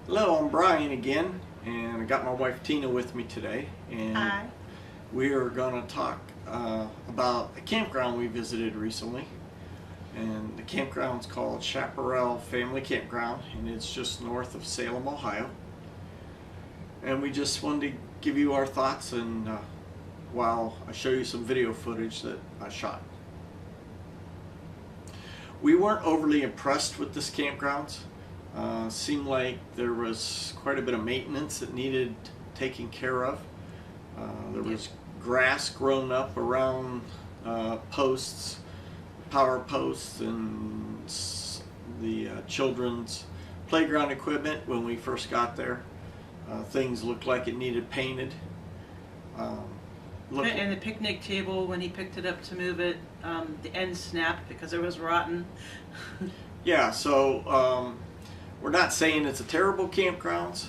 Hello, I'm Brian again, and I got my wife Tina with me today, and Hi. we are going to talk about a campground we visited recently. And the campground's called Chaparral Family Campground, and it's just north of Salem, Ohio. And we just wanted to give you our thoughts, and while I show you some video footage that I shot. We weren't overly impressed with this campground. Seemed like there was quite a bit of maintenance that needed taking care of. There was grass grown up around posts, power posts, and the children's playground equipment when we first got there. Things looked like it needed painted. And the picnic table, when he picked it up to move it, the end snapped because it was rotten. Yeah, so we're not saying it's a terrible campground.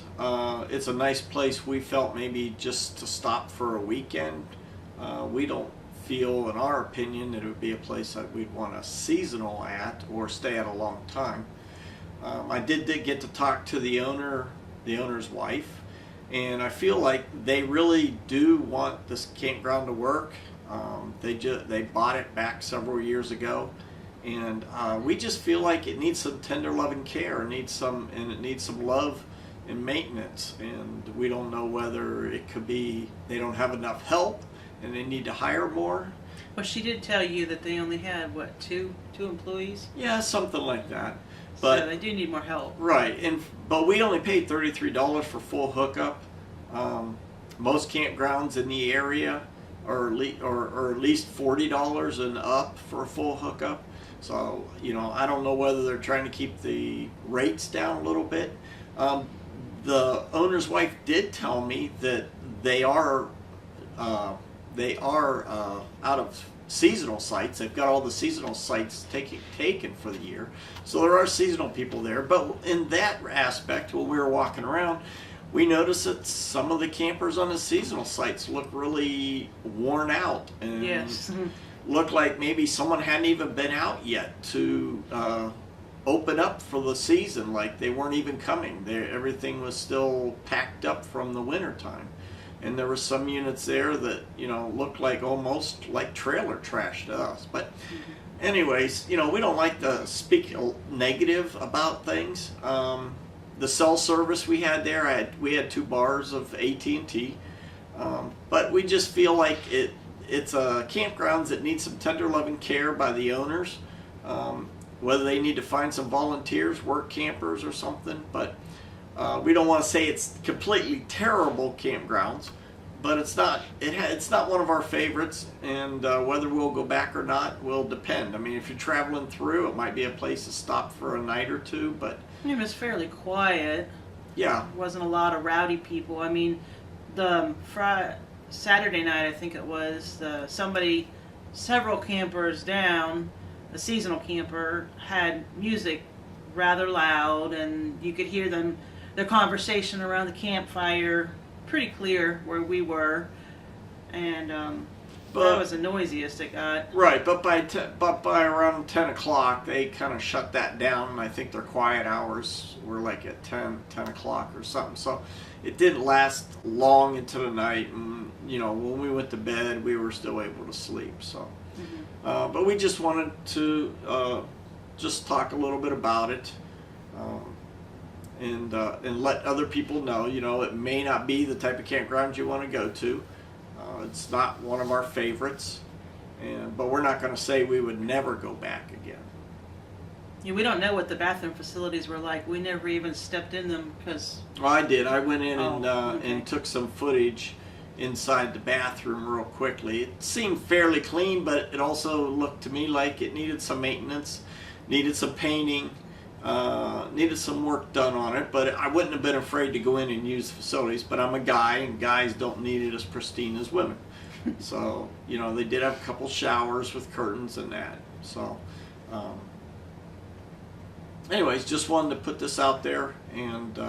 It's a nice place. We felt maybe just to stop for a weekend. We don't feel, in our opinion, that it would be a place that we'd want a seasonal at or stay at a long time. I did get to talk to the owner's wife, and I feel like they really do want this campground to work. They bought it back several years ago, and we just feel like it needs some tender loving care. It needs some love and maintenance. And we don't know whether it could be they don't have enough help and they need to hire more. Well, she did tell you that they only had, what, two employees? Yeah, something like that. But so they do need more help. right, but we only paid $33 for full hookup. Most campgrounds in the area are at least $40 and up for a full hookup. So, I don't know whether they're trying to keep the rates down a little bit. The owner's wife did tell me that they are out of seasonal sites. They've got all the seasonal sites taken for the year. So there are seasonal people there. But in that aspect, when we were walking around, we noticed that some of the campers on the seasonal sites look really worn out and Yes. look like maybe someone hadn't even been out yet to open up for the season. Like they weren't even coming. Everything was still packed up from the winter time. And there were some units there that, looked like almost like trailer trash to us. But anyways, we don't like to speak negative about things. The cell service we had there, we had 2 bars of AT&T. But we just feel like it's a campground that needs some tender loving care by the owners. Whether they need to find some volunteers, work campers or something. But we don't want to say it's completely terrible campgrounds, but it's not one of our favorites, and whether we'll go back or not will depend. I mean, if you're traveling through, it might be a place to stop for a night or two, but It was fairly quiet. yeah. There wasn't a lot of rowdy people. I mean, the Saturday night, I think it was, several campers down, a seasonal camper, had music rather loud, and you could hear their conversation around the campfire pretty clear where we were, and that was the noisiest it got. Right, but by around 10 o'clock, they kind of shut that down, and I think their quiet hours were like at 10 o'clock or something. So it didn't last long into the night, and when we went to bed, we were still able to sleep. So, but we just wanted to just talk a little bit about it. And let other people know, it may not be the type of campground you want to go to. It's not one of our favorites, but we're not going to say we would never go back again. Yeah, we don't know what the bathroom facilities were like. We never even stepped in them because. Well, I did. I went in okay. and took some footage inside the bathroom real quickly. It seemed fairly clean, but it also looked to me like it needed some maintenance, needed some painting. Needed some work done on it, but I wouldn't have been afraid to go in and use the facilities. But I'm a guy, and guys don't need it as pristine as women. So, they did have a couple showers with curtains and that. So, anyways, just wanted to put this out there and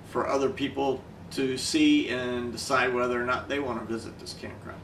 for other people to see and decide whether or not they want to visit this campground.